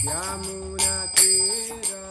Yamuna Tira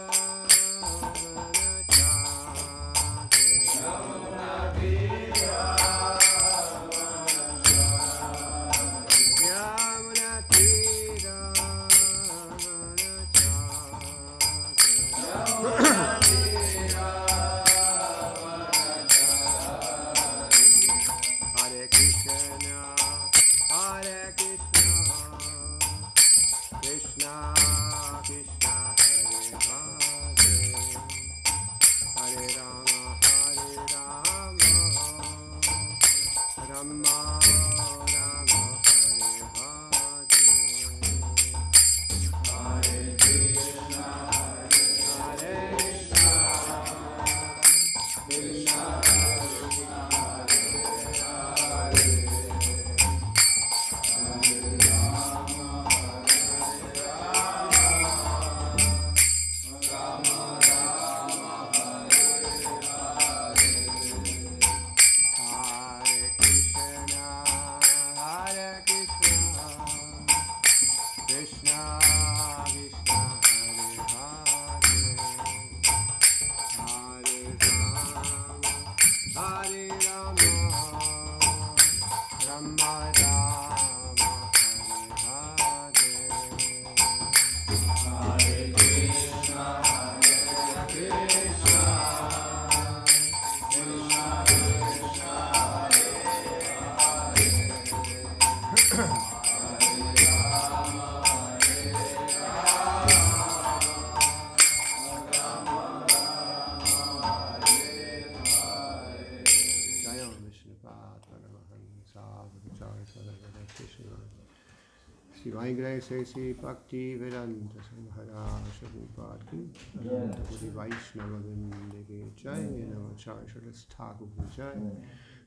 Sri Bhakti Vedanta Samhara Prabhupada ki Adanta Puri Vaishnava Vinde ki Jai Namacharya Sridhar Thakur ki Jai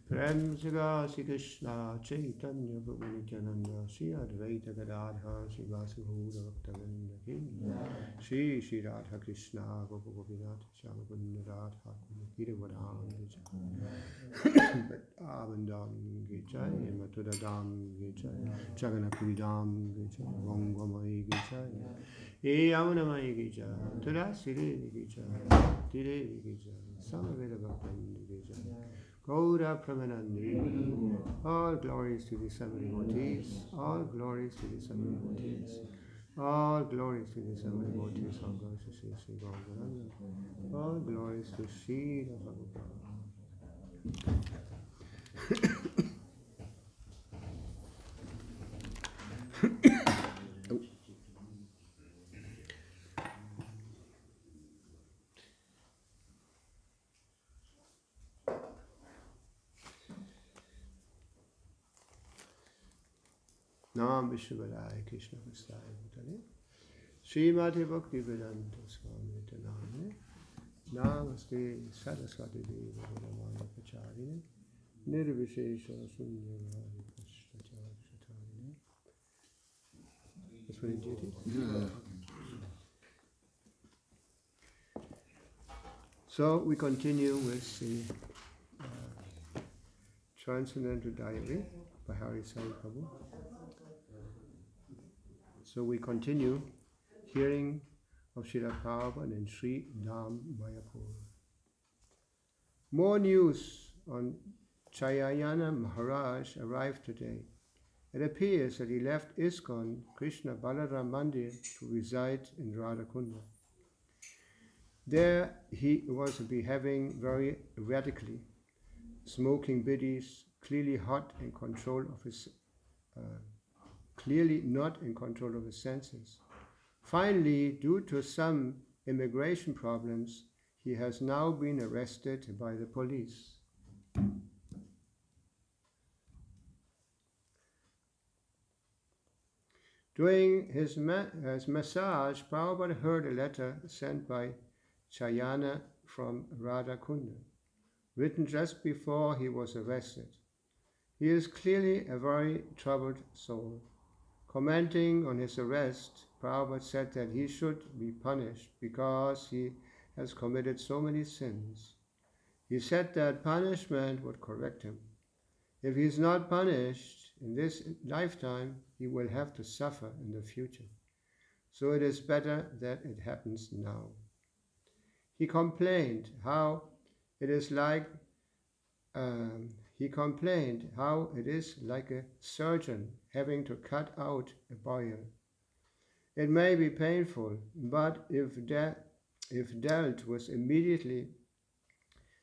Prem Siga Sri Krishna Chaitanya Prabhu Nityananda Sri Advaita Gadadhar Sri Vasubhuda Bhaktavinda ki Sri Sri Radha Krishna Gopa Gopinath Shyamukunda Radha Girivardhan ki Jai Avandam ki Jai Mathura Dham ki Jai Jagannath-puri Dham ki Jai Gangamayi ki Jai Yamunamayi ki Jai Tulasi-devi ki Jai Bhakti-devi ki Jai Samaveda Bhaktavinda ki Jai Gaura Pramanandi. All glories to the seven devotees. All glories to the seven devotees. All glories to the seven devotees. All glories to Sri Sri Gauranga. All glories to Sri Prabhupada. Nam Vishnupadaya Krishna Prasthaya Bhutale Srimati Bhakti Vedanta Swami Nityanamane Namaste Saraswati Devi Vajramaya Pacharine Nirvishesha Sunyavadi Pashtacharishatarine. That's what he did. Yeah. So we continue with the Transcendental Diary by Hari Sai Prabhu. So we continue hearing of Srila Prabhupada in Sri Dham, Mayapur. More news on Chayayana Maharaj arrived today. It appears that he left ISKCON Krishna Balaram Mandir to reside in Radhakunda. There he was behaving very erratically, smoking biddies, clearly not in control of his senses. Finally, due to some immigration problems, he has now been arrested by the police. During his massage, Prabhupada heard a letter sent by Chayana from Radhakunda, written just before he was arrested. He is clearly a very troubled soul. Commenting on his arrest, Prabhupada said that he should be punished because he has committed so many sins. He said that punishment would correct him. If he is not punished in this lifetime, he will have to suffer in the future. so it is better that it happens now. He complained how it is like a surgeon having to cut out a boil. It may be painful, but if dealt with immediately,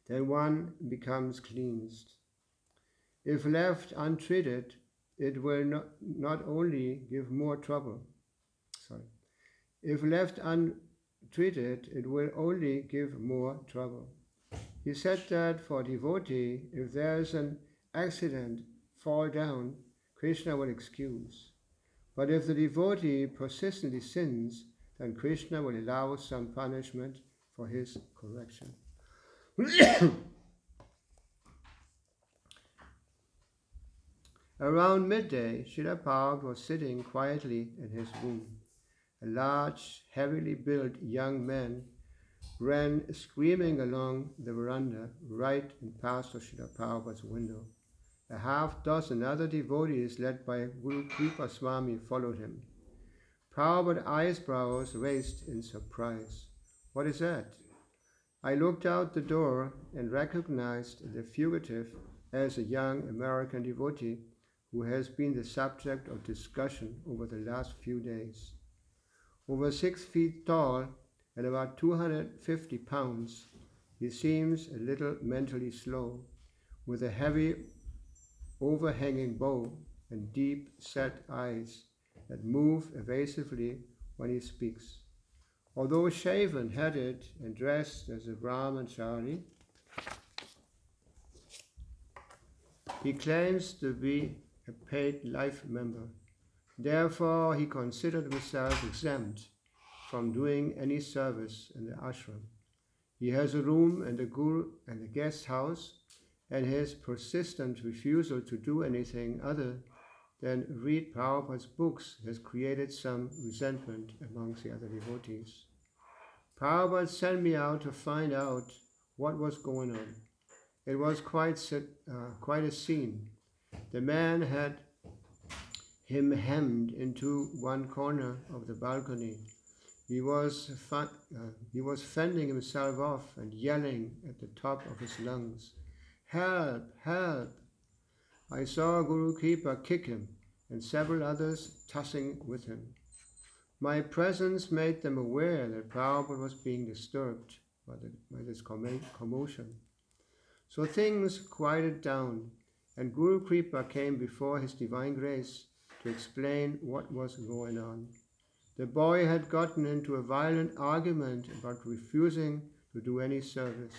then one becomes cleansed. If left untreated, it will not only give more trouble. If left untreated, it will only give more trouble. He said that for a devotee, if there is an accident, fall down, Krishna will excuse. But if the devotee persistently sins, then Krishna will allow some punishment for his correction. Around midday, Srila Prabhupada was sitting quietly in his room. A large, heavily built young man ran screaming along the veranda right in past of Srila Prabhupada's window. A half-dozen other devotees led by Guru Kripa Swami followed him. Prabhupada's eyebrows raised in surprise. What is that? I looked out the door and recognized the fugitive as a young American devotee who has been the subject of discussion over the last few days. Over 6 feet tall and about 250 pounds, he seems a little mentally slow, with a heavy overhanging bow and deep-set eyes that move evasively when he speaks. Although shaven-headed and dressed as a brahmachari, he claims to be a paid life member. Therefore, he considered himself exempt from doing any service in the ashram. He has a room in the guru and the guest house, and his persistent refusal to do anything other than read Prabhupada's books has created some resentment amongst the other devotees. Prabhupada sent me out to find out what was going on. It was quite a scene. The man had him hemmed into one corner of the balcony. He was fending himself off and yelling at the top of his lungs, "Help! Help!" I saw Guru Kripa kick him and several others tussling with him. My presence made them aware that Prabhupada was being disturbed by this commotion. So things quieted down, and Guru Kripa came before his divine grace to explain what was going on. The boy had gotten into a violent argument about refusing to do any service.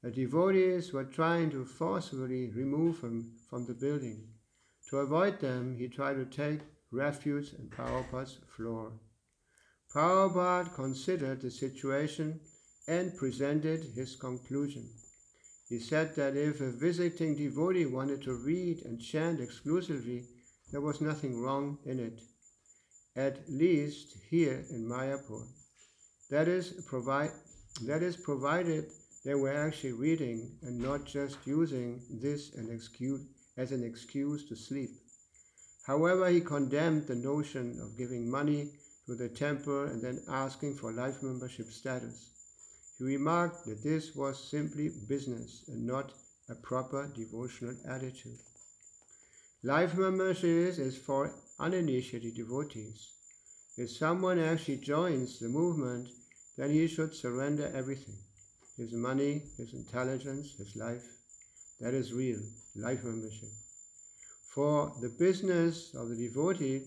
The devotees were trying to forcibly remove him from the building. To avoid them, he tried to take refuge in Prabhupada's floor. Prabhupada considered the situation and presented his conclusion. He said that if a visiting devotee wanted to read and chant exclusively, there was nothing wrong in it, at least here in Mayapur. That is provided they were actually reading and not just using this as an excuse to sleep. However, he condemned the notion of giving money to the temple and then asking for life membership status. He remarked that this was simply business and not a proper devotional attitude. Life membership is for uninitiated devotees. If someone actually joins the movement, then he should surrender everything. His money, his intelligence, his life. That is real life membership. For the business of the devotee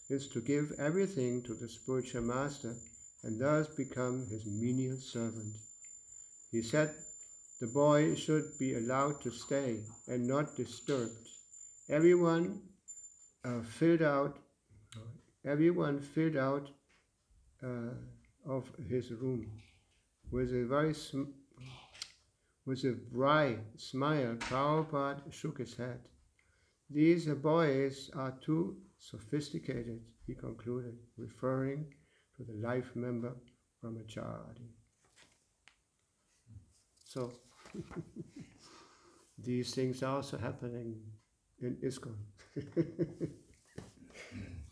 is to give everything to the spiritual master and thus become his menial servant. He said the boy should be allowed to stay and not disturbed. Everyone filled out of his room with a wry smile. Prabhupada shook his head. These boys are too sophisticated, he concluded, referring to the life member brahmachari. So, these things are also happening in ISKCON.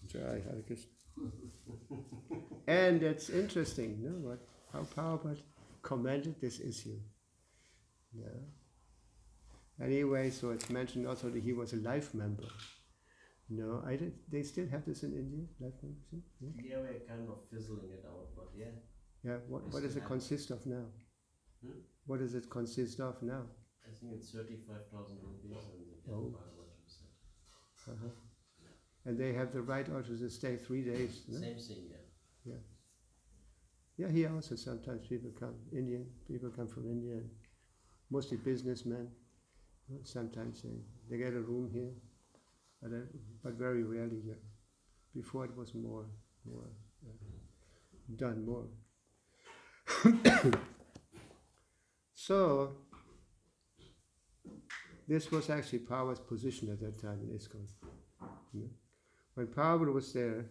Jai Hare Krishna. And it's interesting, you know, how Prabhupada commented this issue. Yeah. Anyway, so it's mentioned also that he was a life member. No, they still have this in India, life membership? Yeah, we're kind of fizzling it out, but yeah. Yeah, what does it consist of now? What does it consist of now? I think it's 35,000 rupees and the Bhagavad Gita. And they have the right also to stay 3 days. No? Same thing, yeah. Yeah. Yeah, here also sometimes people come from India, mostly businessmen. Sometimes they get a room here, but very rarely here. Before it was more done more. So this was actually Prabhupada's position at that time in ISKCON. When Prabhupada was there,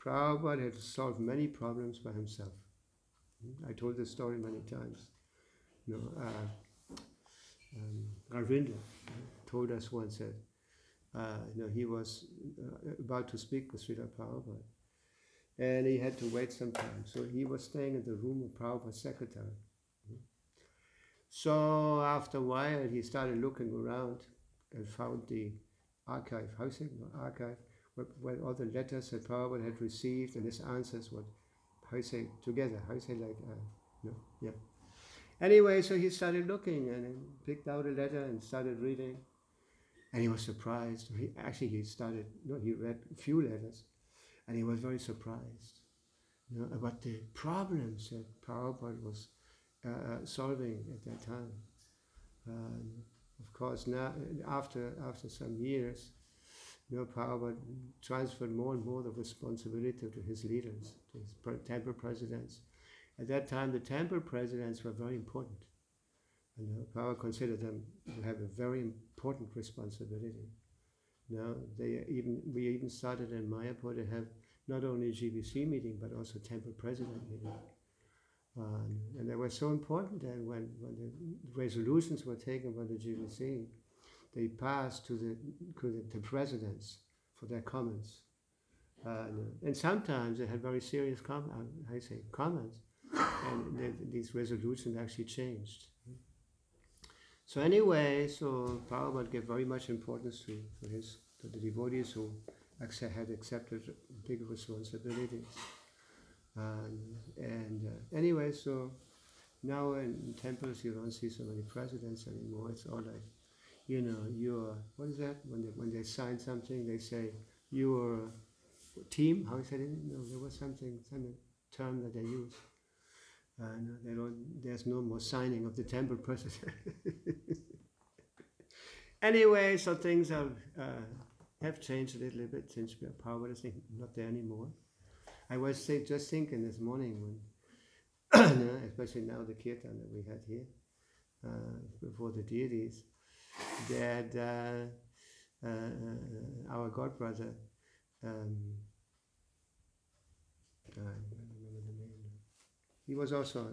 Prabhupada had to solve many problems by himself. I told this story many times. Arvinda told us once that he was about to speak with Srila Prabhupada, and he had to wait some time. So he was staying in the room of Prabhupada's secretary. So after a while, he started looking around and found the archive, archive, where all the letters that Prabhupada had received and his answers were, together, Anyway, so he started looking and picked out a letter and started reading. And he was surprised. He read a few letters and he was very surprised about the problems that Prabhupada was solving at that time. Of course, now after some years, Prabhupada transferred more and more the responsibility to his leaders, to his temple presidents. At that time, the temple presidents were very important. And Prabhupada considered them to have a very important responsibility. We even started in Mayapur to have not only a GBC meeting, but also temple president meeting. And they were so important that when the resolutions were taken by the GBC, they passed to the presidents for their comments. And sometimes they had very serious comments, and these resolutions actually changed. So anyway, Prabhupada gave very much importance to the devotees who had accepted big responsibilities. Anyway, so now in temples you don't see so many presidents anymore. It's all like, you're, what is that? When they sign something, they say, your team, how is that? There was some term that they use. There's no more signing of the temple president. Anyway, so things have changed a little bit since Prabhupada is not there anymore. I was just thinking this morning when, especially now the kirtan that we had here, before the deities, that our godbrother, I don't remember the name. He was also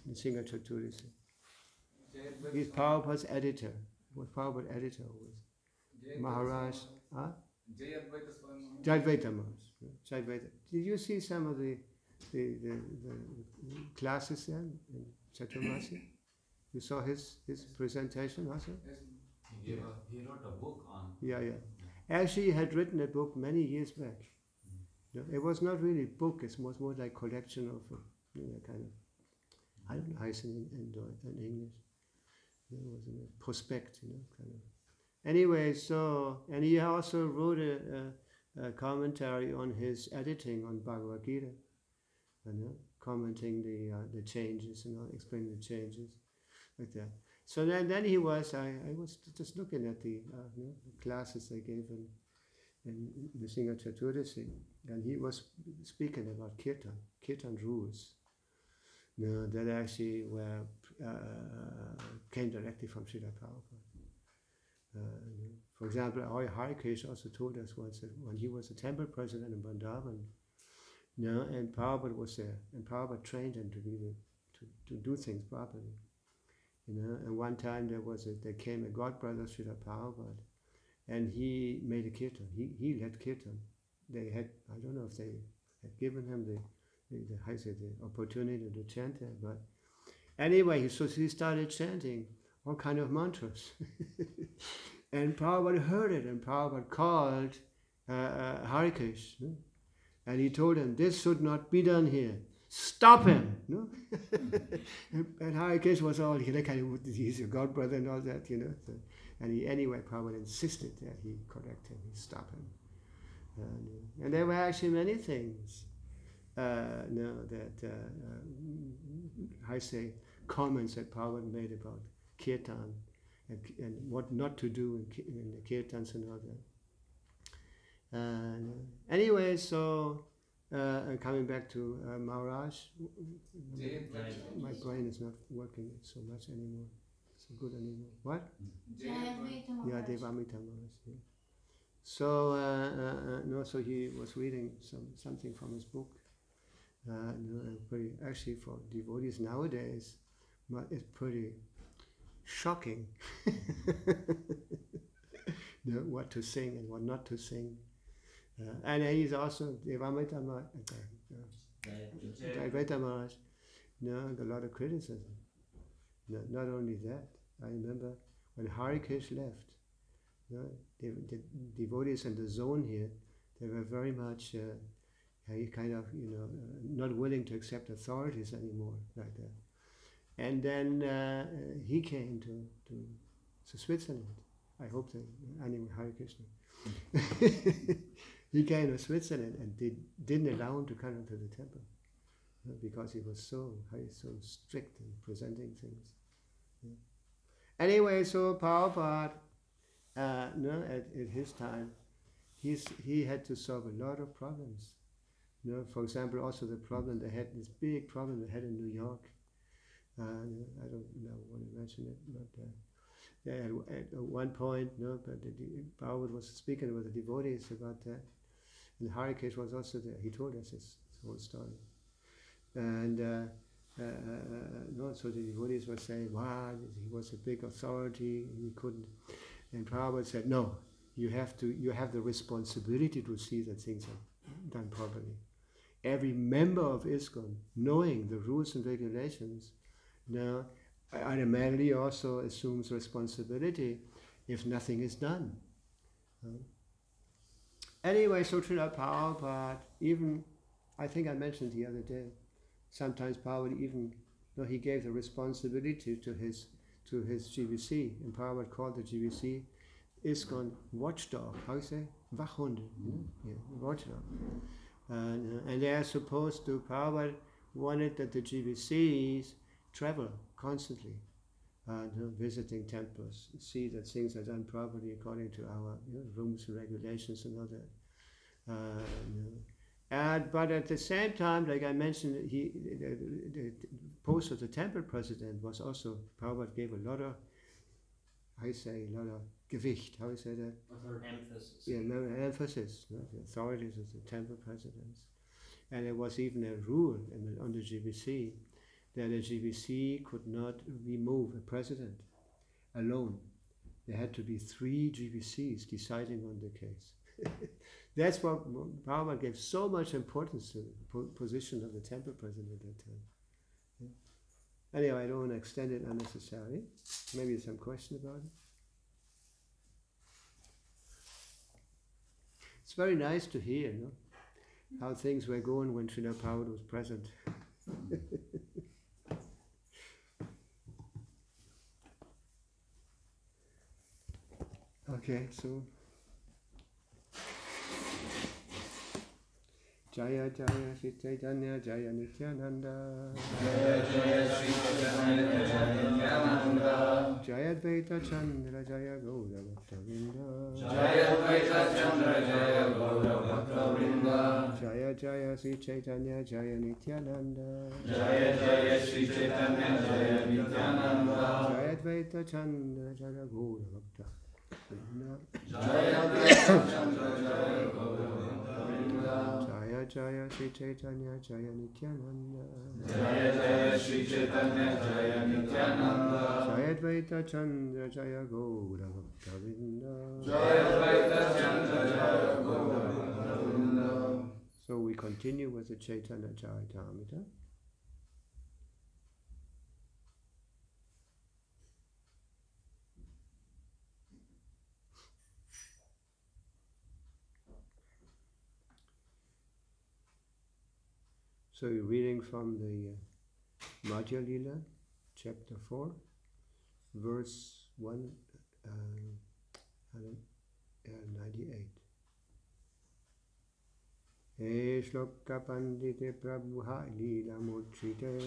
in Singha Chaturisi. He's Prabhupada's editor. What Prabhupada's editor was Maharaj. Jayadvaita Maharaj. Did you see some of the classes there in Chaturmasi? You saw his presentation also? Yes, he wrote a book on. Yeah. Actually, he had written a book many years back. It was not really a book, it was more like collection of kind of, I don't know how it's in English. It was a prospect, kind of. Anyway, and he also wrote a commentary on his editing on Bhagavad Gita, commenting the changes and explaining the changes, like that. So then he was, I was just looking at the classes they gave in the Singha Chaturasi, and he was speaking about kirtan rules, that actually came directly from Srila Prabhupada. For example, Harikesh also told us once that when he was a temple president in Vrindavan, and Prabhupada was there, and Prabhupada trained him to do things properly. And one time there came a godbrother, Srila Prabhupada, and he made a kirtan. He led kirtan they had, I don't know if they had given him the opportunity to chant there, but anyway, so he started chanting all kind of mantras. And Prabhupada heard it, and Prabhupada called Harikesh, no? And he told him, this should not be done here. Stop him! No? And Harikesh was all, he's your god brother and all that, you know. So, and he, anyway, Prabhupada insisted that he correct him, he stop him. And there were actually many things, comments that Prabhupada made about kirtan and what not to do in the kirtans and all that. Anyway, so coming back to Maharaj, my brain is not working so much anymore, so good anymore. What? Yeah, Devamita Maharaj. Yeah. So so he was reading something from his book. Pretty, actually, for devotees nowadays, it's pretty shocking. What to sing and what not to sing. And he's also Devamita Maharaj. A lot of criticism. Not only that, I remember when Harikesh left, the devotees in the zone here, they were very much not willing to accept authorities anymore like that. And then he came to Switzerland. I hope that, anyway, Hare Krishna. He came to Switzerland and didn't allow him to come into the temple because he was so strict in presenting things. Yeah. Anyway, so Prabhupada, at his time, he had to solve a lot of problems. For example, also the problem they had, this big problem they had in New York. I don't want to mention it, but they had, at one point, but Prabhupada was speaking with the devotees about that, and Harikesh was also there. He told us this whole story, and so the devotees were saying, "Wow, he was a big authority, he couldn't." And Prabhupada said, "No, you have the responsibility to see that things are done properly. Every member of ISKCON, knowing the rules and regulations, now automatically also assumes responsibility if nothing is done." Anyway, so Srila Prabhupada, even, I think I mentioned the other day, sometimes Prabhupada even, he gave the responsibility to his GBC, and Prabhupada called the GBC ISKCON watchdog. How you say? Wachhunde. Yeah, watchdog. And they are supposed to, Prabhupada wanted that the GBCs travel constantly, visiting temples, see that things are done properly according to our rules and regulations and all that. But at the same time, like I mentioned, the post of the temple president was also, Prabhupada gave a lot of Gewicht, how you say that? Emphasis. Yeah, emphasis, the authorities of the temple presidents. And there was even a rule on the GBC that a GBC could not remove a president alone. There had to be 3 GBCs deciding on the case. That's what Prabhupada gave so much importance to the position of the temple president at that time. Yeah. Anyway, I don't want to extend it unnecessarily. Maybe some question about it. It's very nice to hear, how things were going when Srila Prabhupada was present. Okay, so Jaya Jaya Shri Chaitanya Jaya Nityananda Jaya Jaya Shri Chaitanya Jaya Nityananda Jaya Advaita Chandra Jaya Gaura Bhaktavrinda Jaya Advaita Chandra Jaya Gaura Bhaktavrinda Jaya Jaya Shri Chaitanya Jaya Nityananda Jaya Jaya Shri Chaitanya Jaya Nityananda Jaya Advaita Chandra Jaya Gaura Bhaktavrinda Jaya Advaita Chandra Jaya Gaura Bhaktavrinda Jaya Jaya Shri Chaitanya Jaya Nityananda Jaya Jaya Shri Chaitanya Jaya Nityananda Jaya Advaita Chandra Jaya Gaura Bhaktavrinda Jaya Advaita Chandra Jaya Gaura Bhaktavrinda So we continue with the Chaitanya Charitamrita. So you're reading from the Madhya Lila, chapter 4, verse 198. He shloka pandite prabhuha lila murchite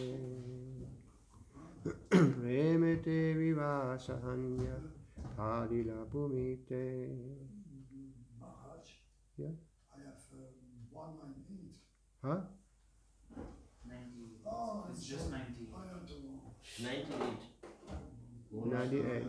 premete vivasahanya padila bhumite. Maharaj, Yeah? I have 198. Huh? 90. Oh, It's I'm just sorry. 90. I am the wrong. 98.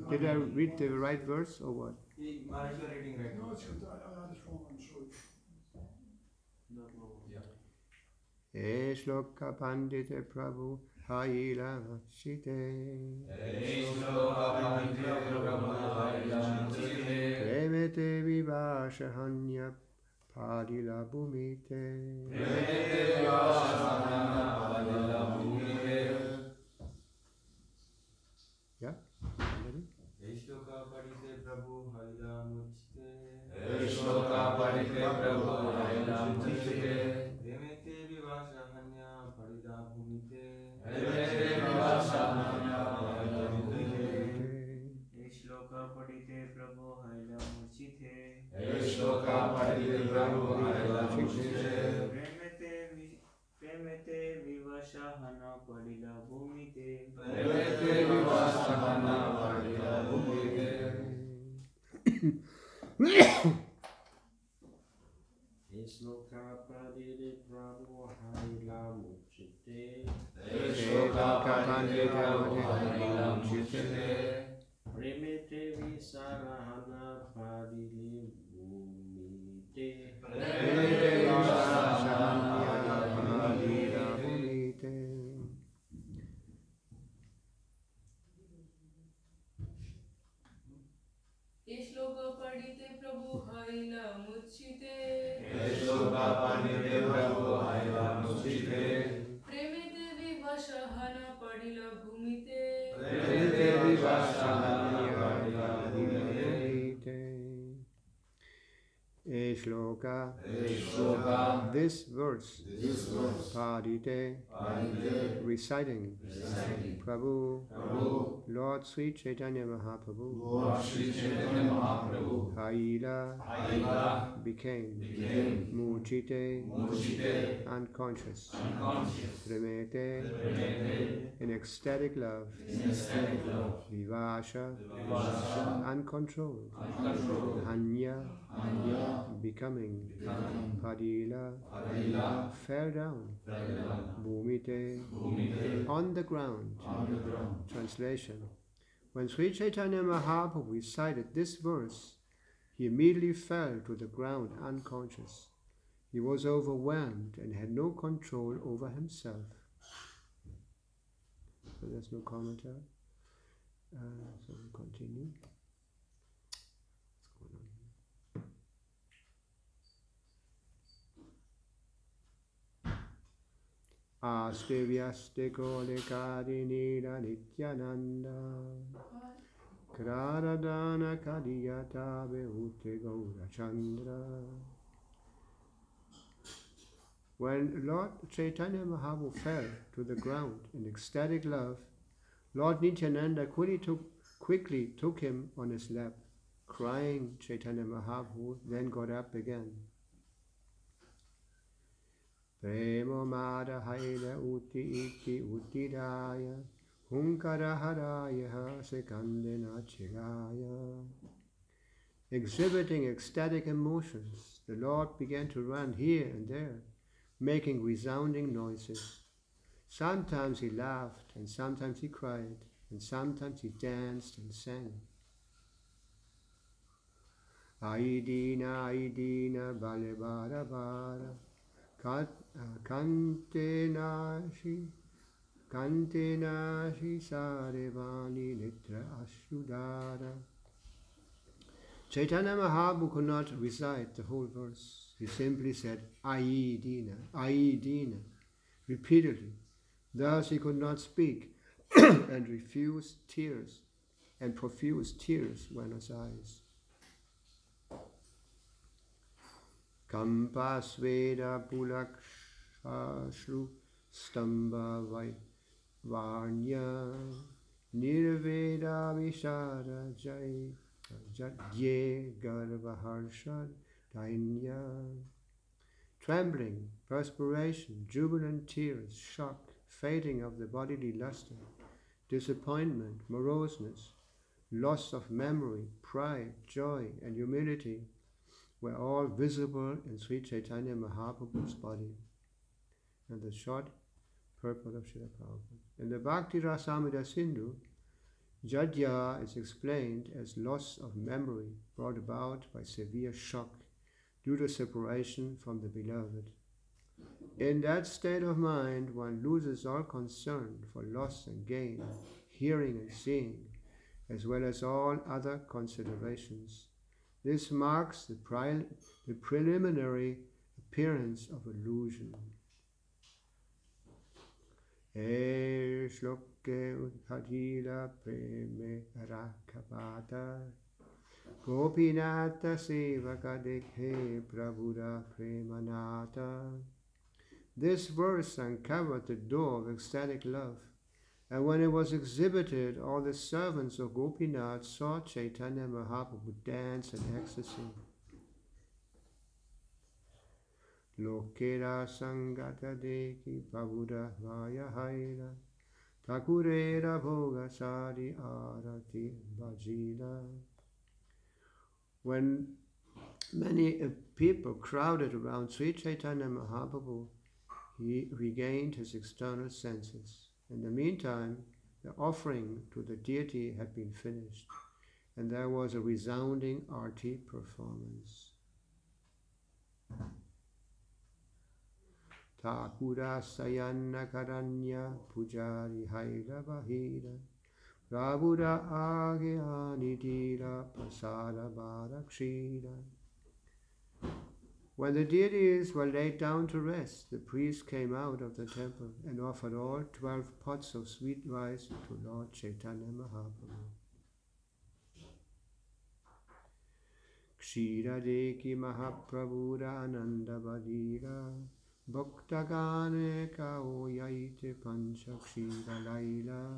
Did I read the right verse or what? Maharaj, you are reading right No, now. it's good. I had it wrong. I'm sorry. No problem. He shloka pandite prabhu haila chite premete vivasahanya padila bhumite. Yeah? Somebody? Shloka padite prabhu haila muchite. Remete vivasahanya padila bhumite. Shloka padite prabhu haila murchite. Premete vivasahana padila bhumite. Shloka padite prabhu haila muchite. Remete visarahana padili bhumite. Shloka पढ़िते Prabhu हाइला मुच्चिते प्रेमिते विवशहन पढ़िला भूमिते Shloka, this verse, Padite, reciting, Prabhu, Lord Sri Chaitanya Mahaprabhu, Haila, became, Murchite, unconscious, Premete, in ecstatic love, Vivasha, uncontrolled, Hanya, becoming, Padila, fell down, Bhumite, on the ground. Translation: when Sri Chaitanya Mahaprabhu recited this verse, he immediately fell to the ground unconscious. He was overwhelmed and had no control over himself. So there's no commentary. So we continue. What's going on here? Aste vyaste kole karinira nityananda Kraradana kadiyata behute gaura chandra. When Lord Chaitanya Mahaprabhu fell to the ground in ecstatic love, Lord Nityananda quickly took him on his lap, crying. Chaitanya Mahaprabhu then got up again. Prema mada haila uti iti utidaya hunkara haraya sekandena chigaya. Exhibiting ecstatic emotions, the Lord began to run here and there, making resounding noises. Sometimes he laughed, and sometimes he cried, and sometimes he danced and sang. Aidina, Aidina, Bale Bara Bara, Kante Nashi, Kantena Shisarevani Nitra Ashudara. Chaitanya Mahaprabhu could not recite the whole verse. He simply said, Ai Dina, repeatedly. Thus he could not speak and profuse tears were in his eyes. Kampasveda Pulakshashru Stamba Varnya Nirveda Vishara Jadye Garvaharshad Dainya. Trembling, perspiration, jubilant tears, shock, fading of the bodily luster, disappointment, moroseness, loss of memory, pride, joy, and humility were all visible in Sri Chaitanya Mahaprabhu's body. And the short purport of Srila Prabhupada. In the Bhakti Rasamrita Sindhu, Jadya is explained as loss of memory brought about by severe shock due to separation from the beloved. In that state of mind, one loses all concern for loss and gain, hearing and seeing, as well as all other considerations. This marks the preliminary appearance of illusion. E shloke udhadila preme rakabata Gopinata sevaka dekhe prabhuda premanata. This verse uncovered the door of ecstatic love, and when it was exhibited, all the servants of Gopinath saw Chaitanya Mahaprabhu dance in ecstasy. Lokera sangata deki prabhuda vaya haira Thakurera bhoga sari arati bhajila. When many people crowded around Sri Chaitanya Mahaprabhu, he regained his external senses. In the meantime, the offering to the deity had been finished, and there was a resounding arti performance. Thakura sayana karanya pujari haila bahira Prabhuda agya nidira pasara barakshira. When the deities were laid down to rest, the priest came out of the temple and offered all 12 pots of sweet rice to Lord Chaitanya Mahaprabhu. Kshira deki Mahaprabhuda ananda badira Bhaktagane kao yaite pancha kshira laila.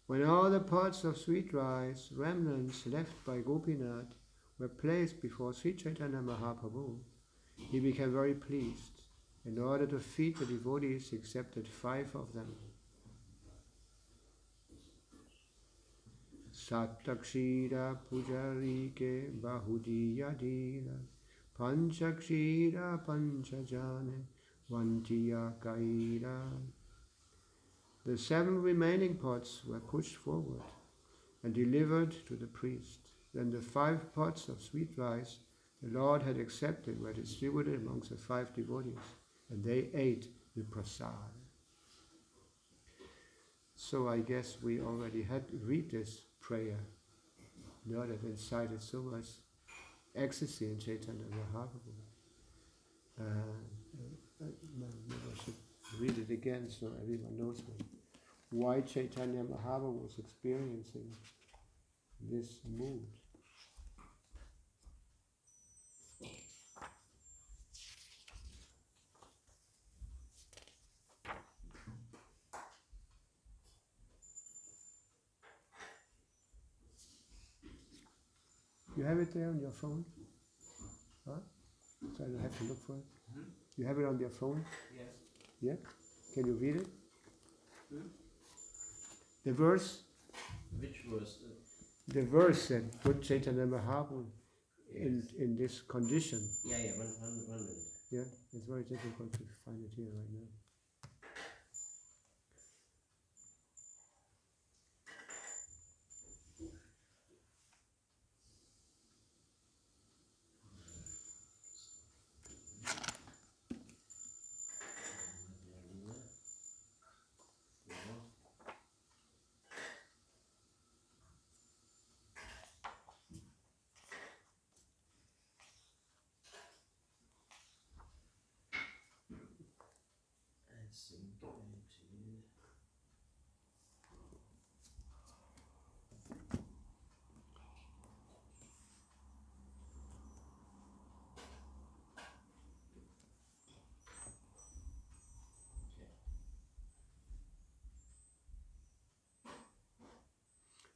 When all the pots of sweet rice, remnants left by Gopinath, were placed before Sri Chaitanya Mahaprabhu, he became very pleased. In order to feed the devotees, he accepted 5 of them. Sattakshira pujarike bahudiya dila panchakshira panchajane vantiya kaira. The 7 remaining pots were pushed forward and delivered to the priest. Then the 5 pots of sweet rice the Lord had accepted were distributed amongst the 5 devotees, and they ate the prasad. So I guess we already had to read this prayer. Now that incited so much ecstasy in Chaitanya Mahaprabhu. Maybe I should read it again so everyone knows why Chaitanya Mahaprabhu was experiencing this mood. You have it there on your phone? Huh? So I don't have to look for it? You have it on your phone? Yes. Yeah? Can you read it? The verse? Which verse? The verse that put Chaitanya Mahaprabhu in this condition. Yeah, one minute. Yeah, it's very difficult to find it here right now.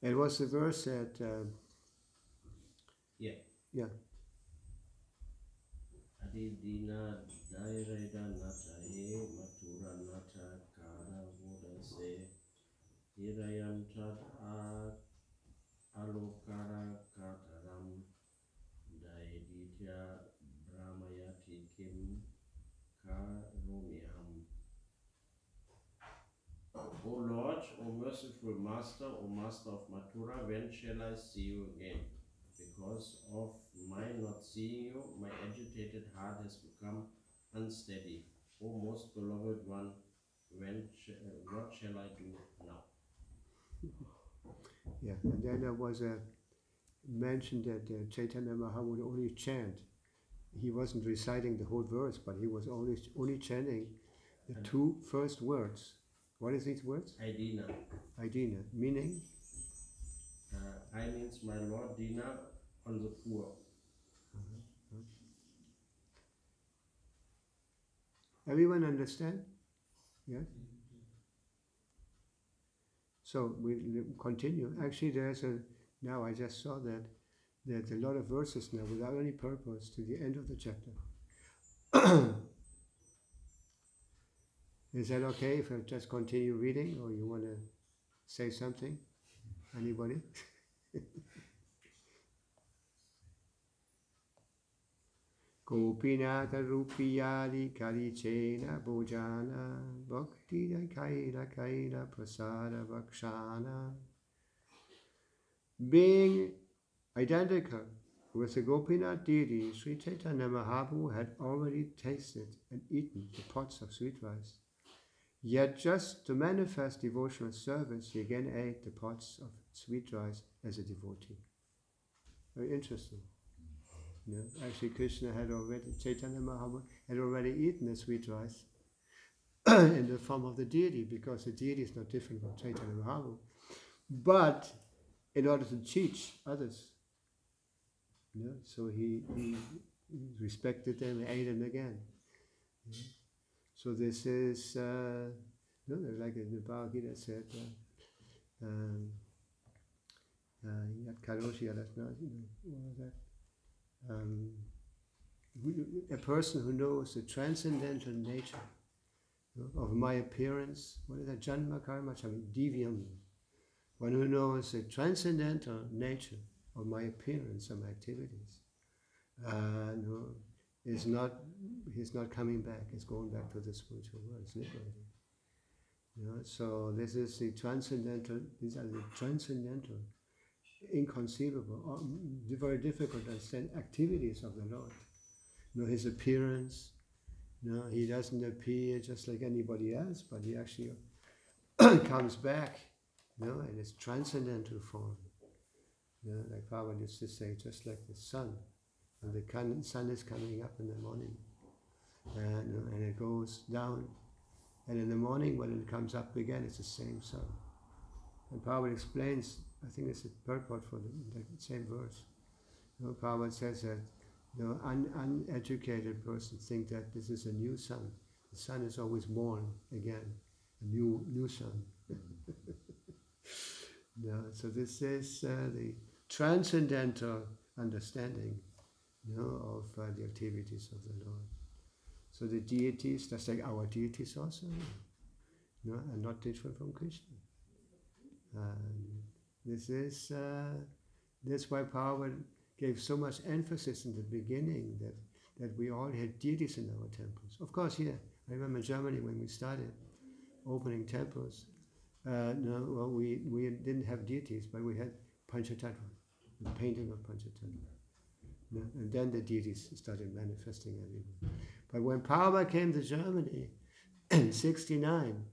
It was the verse that, Yeah. yeah, Adidina Daireda Nata E Matura Nata Kara Buddha Se Hirayanta Alokara Kataram Daiditya Brahmayati Kim Karumiam. O Lord, O merciful Master, O Master of Mathura, when shall I see you again? Because of my not seeing you, my agitated heart has become unsteady. O most beloved one, what shall I do now? yeah. And then there was a mention that Chaitanya Mahaprabhu would only chant. He wasn't reciting the whole verse, but he was only chanting the two first words. What is these words? Dina. Dina, meaning? I means my Lord, Dina on the poor. Everyone understand? Yes? So we continue. Actually, now I just saw that there's a lot of verses now without any purpose to the end of the chapter. Is that okay if I just continue reading, or you want to say something? Anybody? Gopinata rupiyali karichena bojana bhakti kaila kaila prasada vakshana. Being identical with the Gopinath deity, Sri Chaitanya Mahaprabhu had already tasted and eaten the pots of sweet rice. Yet just to manifest devotional service, he again ate the pots of sweet rice as a devotee. Very interesting. Yeah. Actually, Chaitanya Mahaprabhu had already eaten the sweet rice in the form of the deity, because the deity is not different from Chaitanya Mahaprabhu. But in order to teach others, yeah, so he respected them and ate them again. Yeah. So this is, like the Bhagavad Gita said, Yat Karoshi Alasna, what was that? A person who knows the transcendental nature of my appearance, what is that? Janma karma divyam. One who knows the transcendental nature of my appearance and my activities, he's not coming back. He's going back to the spiritual world. It's liberating. So this is the transcendental. These are the transcendental, inconceivable, very difficult to understand activities of the Lord. His appearance. He doesn't appear just like anybody else, but he actually comes back, in his transcendental form. Like Prabhupada used to say, just like the sun. And the sun is coming up in the morning, and it goes down. And in the morning, when it comes up again, it's the same sun. And Prabhupada explains, I think it's a purport for the same verse. Prabhupada says that the uneducated person think that this is a new sun. The sun is always born again, a new sun. So this is the transcendental understanding, of the activities of the Lord. So the deities, just like our deities also, are not different from Krishna. This is that's why Prabhupada gave so much emphasis in the beginning that we all had deities in our temples. Of course, here, I remember in Germany when we started opening temples, we didn't have deities, but we had Panchatattva, the painting of Panchatattva. And then the deities started manifesting everywhere. But when Prabhupada came to Germany in '69,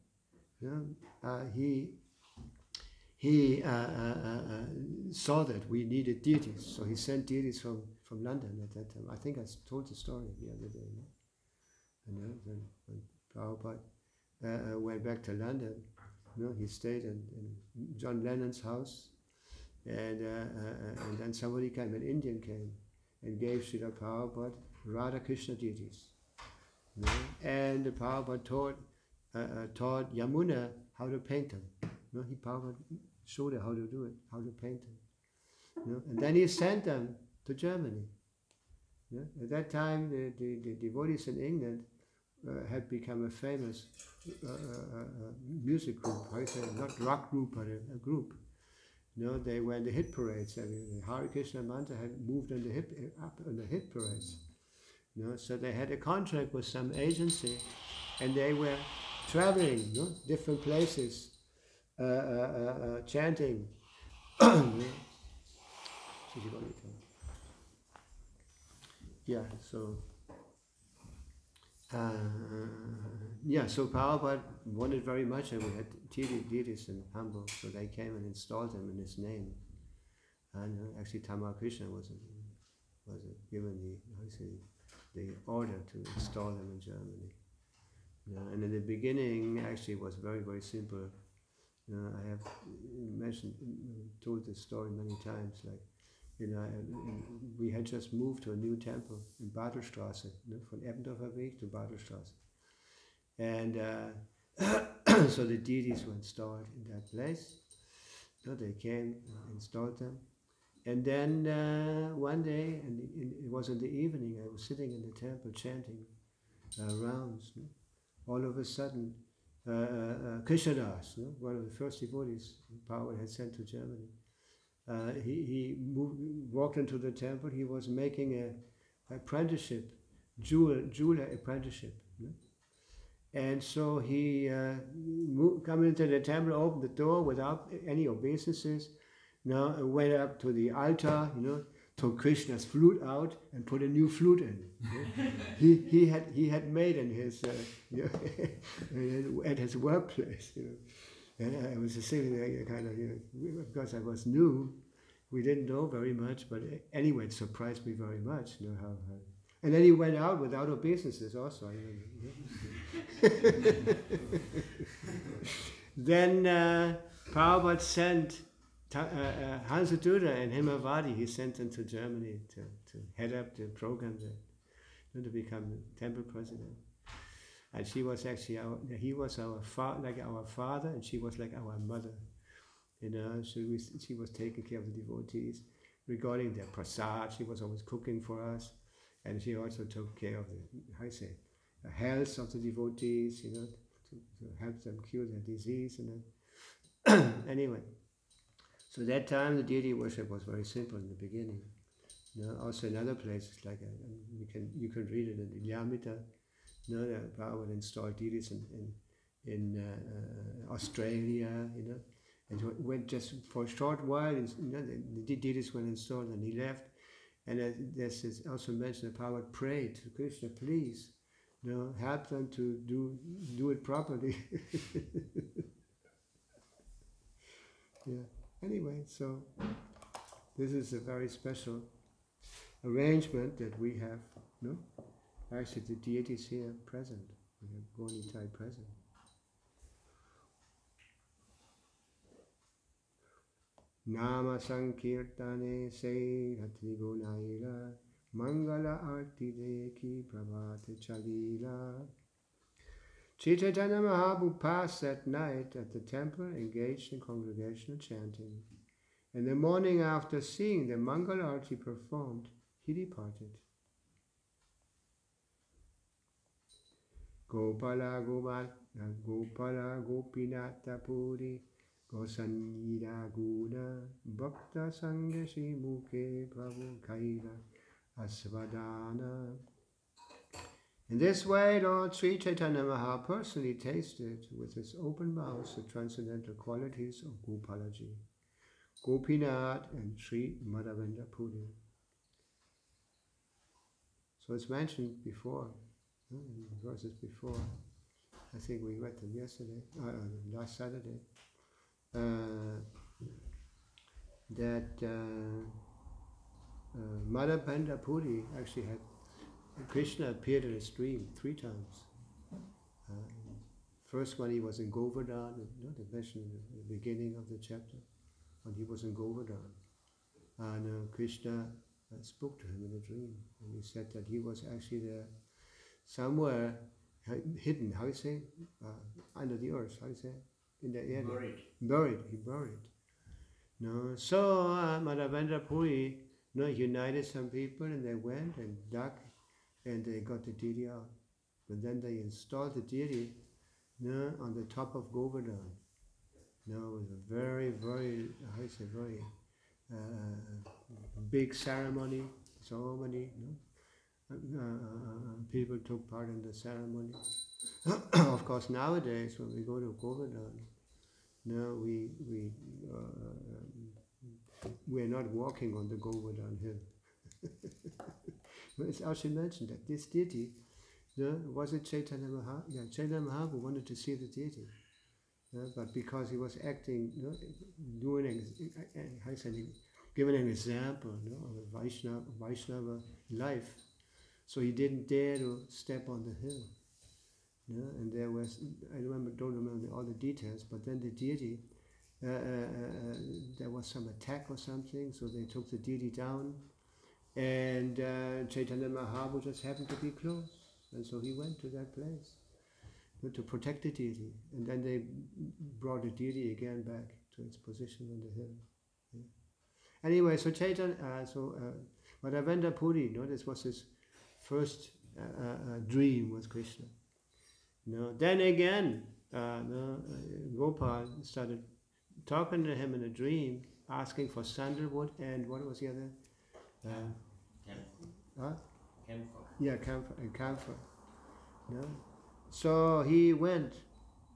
he saw that we needed deities, so he sent deities from London at that time. I think I told the story the other day. And then when Prabhupada went back to London, he stayed in John Lennon's house, and then somebody came, an Indian came, and gave Srila Prabhupada Radha Krishna deities. And the Prabhupada taught Yamuna how to paint them. Prabhupada showed her how to do it, how to paint it. You know? And then he sent them to Germany. You know? At that time, the devotees in England had become a famous music group. I say not rock group, but a group. You know, they were in the hit parades. I mean, Hare Krishna Mantra had moved on up on the hit parades. You know, so they had a contract with some agency, and they were traveling, you know, different places, chanting. Yeah, so. So Prabhupada wanted very much, and we had deities in Hamburg, so they came and installed them in his name. And actually, Tamar Krishna was given the order to install them in Germany. And in the beginning, actually, it was very, very simple. I have told this story many times. Like, we had just moved to a new temple in Bartelstraße, from Eppendorfer Weg to Bartelstraße. And so the deities were installed in that place. So they came, installed them. And then one day, and it was in the evening, I was sitting in the temple chanting rounds. All of a sudden, Krishnadas, one of the first devotees Prabhupada had sent to Germany, he walked into the temple. He was making a apprenticeship, jeweler apprenticeship. And so he come into the temple, opened the door without any obeisances. Went up to the altar, took Krishna's flute out and put a new flute in. He had made in his at his workplace. And I was sitting there kind of, because I was new, we didn't know very much, but anyway, it surprised me very much. How. And then he went out without obeisances also. Then Prabhupada sent Hansadutta and Himavadi, he sent them to Germany to head up the program there, to become the temple president. And she was actually he was our father, and she was like our mother. So she was taking care of the devotees regarding their prasad. She was always cooking for us, and she also took care of the health of the devotees, to help them cure their disease. And anyway, so that time the deity worship was very simple in the beginning. Also in other places, like you can read it in Ilyamrita. That Prabhupada installed deities in Australia, and went just for a short while. The deities were installed, and he left. And this is also mentioned that Prabhupada prayed to Krishna, please, help them to do it properly. Yeah. Anyway, so this is a very special arrangement that we have. Actually, the deities here present. We have Gaunitai present. Nama Sankirtane Se Hatri Gunaila Mangala Arti Deki Prabhate Chalila. Chaitanya Mahaprabhu passed that night at the temple, engaged in congregational chanting. In the morning, after seeing the Mangala Arti performed, he departed. Gopala Gopinata Puri Gosanyira Guna Bhakta Sangashi Mukhe Prabhu Kaila Asvadana. In this way, Lord Sri Chaitanya Mahaprabhu personally tasted with his open mouth the transcendental qualities of Gopalaji, Gopinath, and Sri Madhavendra Puri. So it's mentioned before, in the verses before. I think we read them yesterday, last Saturday, that Madhavendra Puri actually had Krishna appeared in his dream 3 times. First one, he was in Govardhan, they mentioned in the beginning of the chapter, when he was in Govardhan. And Krishna spoke to him in a dream, and he said that he was actually there somewhere hidden, under the earth, in the area. Buried. He buried. No, so Madhavendra Puri, united some people, and they went and dug, and they got the deity out. But then they installed the deity, on the top of Govardhan. It was a very, very, very big ceremony. So many people took part in the ceremony. Of course, nowadays when we go to Govardhan, we're not walking on the Govardhan hill. It's actually mentioned that this deity, was it Chaitanya Mahaprabhu? Yeah, Chaitanya Mahaprabhu wanted to see the deity, but because he was acting, giving an example of a Vaishnava life, so he didn't dare to step on the hill. And there was, don't remember all the details, but then the deity, there was some attack or something, so they took the deity down, and Chaitanya Mahaprabhu just happened to be close, and so he went to that place to protect the deity, and then they brought the deity again back to its position on the hill. Yeah. Anyway, so Madhavendra Puri, this was his first dream with Krishna. Then again, Gopal started talking to him in a dream, asking for sandalwood and what was the other? Camphor. Yeah, camphor and camphor. So he went,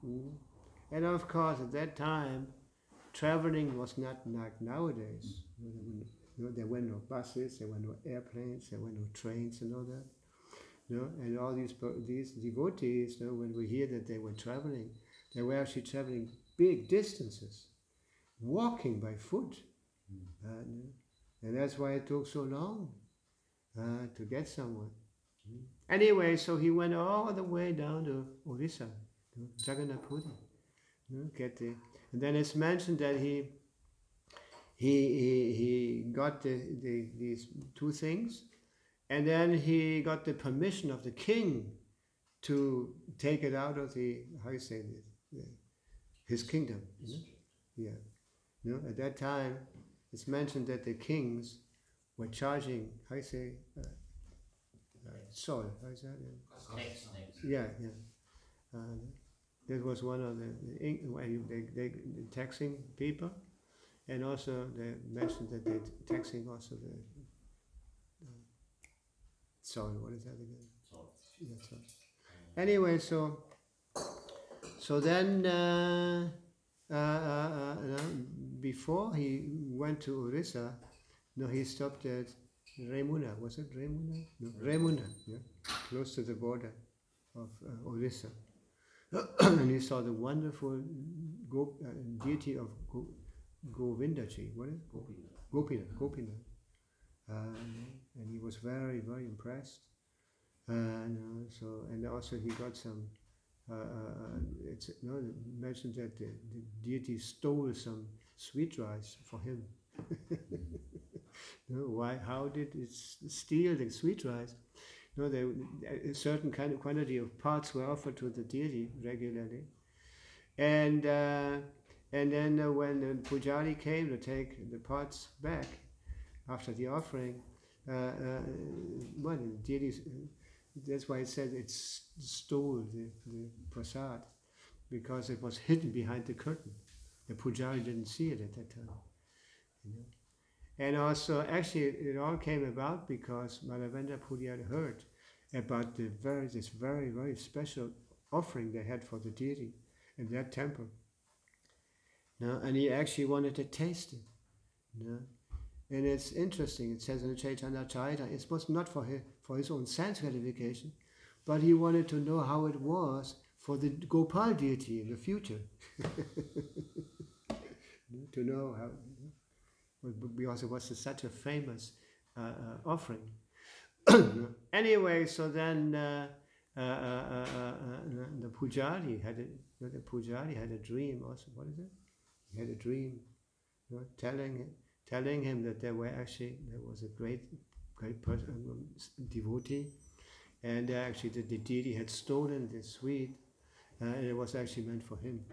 and of course at that time, traveling was not like nowadays. There were no buses, there were no airplanes, there were no trains and all that. And all these devotees, when we hear that they were traveling, they were actually traveling big distances, walking by foot. And that's why it took so long to get somewhere. Anyway, so he went all the way down to Orissa, Jagannath Puri. And then it's mentioned that he got these two things, and then he got the permission of the king to take it out of his kingdom. At that time, it's mentioned that the kings were charging, soil. How is that? Tax. Yeah. That was one of the taxing people, and also they mentioned that they're taxing also the soil. What is that again? Salt. Yeah, soil. Anyway, so then before he went to Orissa, he stopped at Remuna. Was it Remuna? No, Remuna. Yeah, close to the border of Orissa. And he saw the wonderful deity of Govindaji. What is it? Gopinath. And he was very, very impressed. And also he got some. It's mentioned that the deity stole some sweet rice for him. Why? How did it steal the sweet rice? A certain kind of quantity of pots were offered to the deity regularly, and then when the pujari came to take the pots back after the offering, the deity, that's why it said it stole the prasad, because it was hidden behind the curtain. The pujari didn't see it at that time. And also, actually, it all came about because Madhavendra Puri had heard about this very, very special offering they had for the deity in that temple. And he actually wanted to taste it. And it's interesting, it says in the Chaitanya Charita, it was not for his own sense gratification, but he wanted to know how it was for the Gopal deity in the future. To know how, because it was such a famous offering. Anyway, so then the pujari had a dream also. What is it? He had a dream, telling him that there was a great person, devotee, and actually the deity had stolen this sweet, and it was actually meant for him.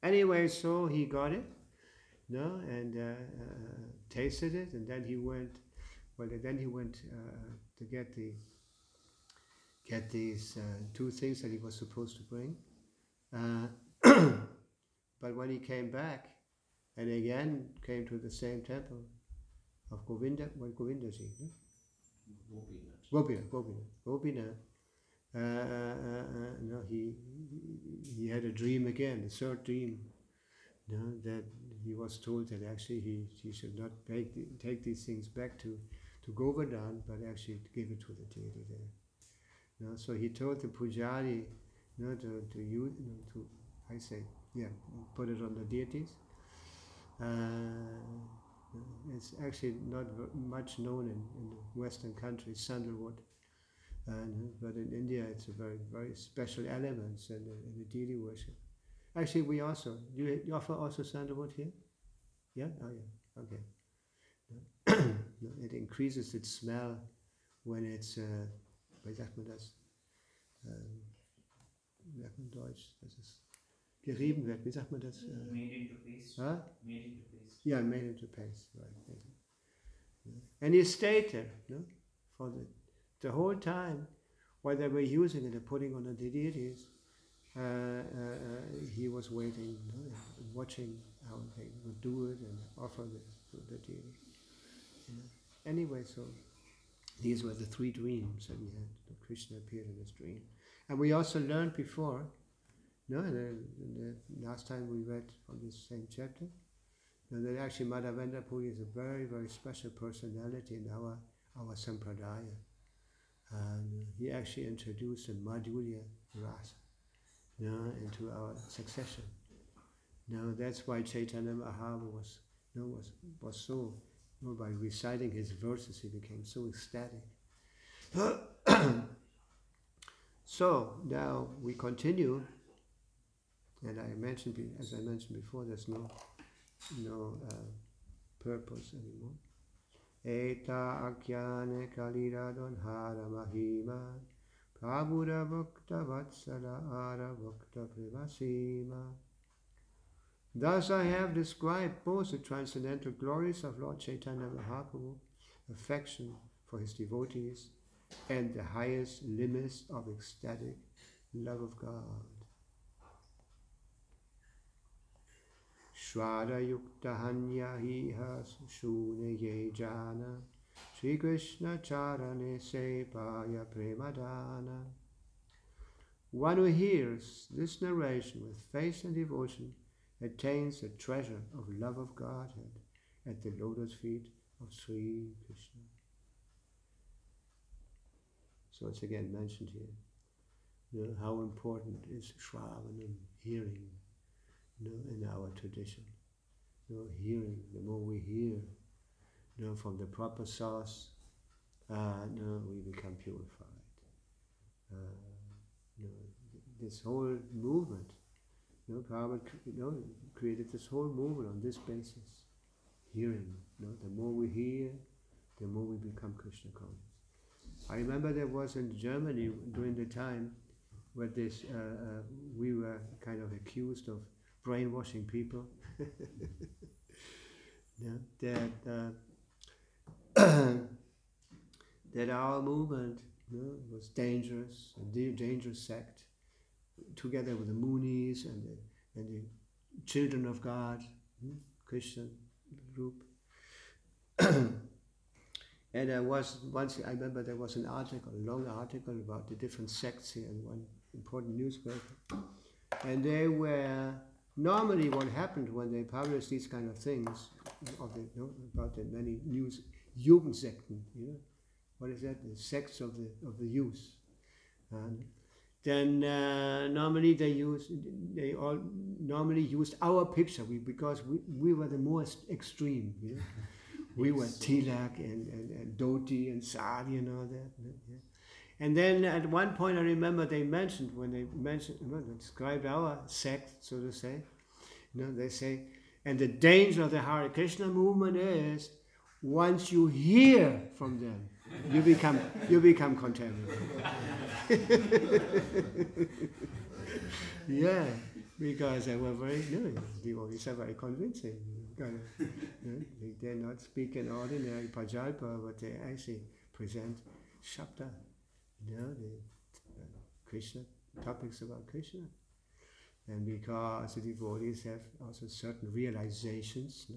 Anyway, so he got it, no, and tasted it, and then he went. Well, then he went to get these two things that he was supposed to bring. But when he came back, and again came to the same temple of Govindaji, Gopinath. No, he had a dream again, the third dream, that he was told that actually he should not take these things back to Govardhan, but actually give it to the deity there. So he told the pujari, put it on the deities. It's actually not much known in the Western countries, sandalwood. But in India, it's a very, very special element in the deity worship. Actually, we also, you offer also sandalwood here? Yeah? Oh, yeah. Okay. It increases its smell when it's, wie sagt man das? Wie sagt man Deutsch? Das ist gerieben wird. Wie sagt man das? Made into paste. Huh? Made into paste. Yeah, made into paste. Right. And he stayed there, for the whole time while they were using it and putting on the deities. He was waiting, watching how they would do it and offer this to the deity. Anyway, so these were the three dreams that he had. Krishna appeared in his dream. And we also learned before, the last time we read from this same chapter, that actually Madhavendra Puri is a very, very special personality in our sampradaya. And he actually introduced the Madhurya Rasa into our succession. Now that's why Chaitanya Mahaprabhu was so, by reciting his verses, he became so ecstatic. So now we continue, and as I mentioned before, there's no purpose anymore. Eta akyane kaliradon hara mahima prabhuda bhakta vatsala ara bhakta privasima. Thus I have described both the transcendental glories of Lord Chaitanya Mahaprabhu, affection for his devotees, and the highest limits of ecstatic love of God. Shwara yukta hanya hiha shune ye jana Shri Krishna charane sepaya premadana. One who hears this narration with faith and devotion attains the treasure of love of Godhead at the lotus feet of Sri Krishna. So it's again mentioned here, how important is Shravanam, hearing, in our tradition. Hearing, the more we hear, from the proper source, we become purified. This whole movement, Prabhupada created this whole movement on this basis. Hearing, the more we hear, the more we become Krishna conscious. I remember there was in Germany during the time where this we were kind of accused of brainwashing people. That our movement was dangerous, a dangerous sect, together with the Munis and the Children of God, Christian group. And I remember there was an article, a long article about the different sects here in one important newspaper. And they were, normally what happened when they published these kind of things, about the many news, Jugendsekten, what is that? The sects of the youth. And then normally they all normally used our picture because we were the most extreme. We were Tilak and Dhoti and Sari and all that. And then at one point I remember they described our sect, so to say. They say, and the danger of the Hare Krishna movement is once you hear from them, you become contaminated. Yeah, because they were very, the devotees are very convincing. They're not speaking ordinary Prajalpa, but they actually present Shabda, the Krishna, topics about Krishna. And because the devotees have also certain realizations,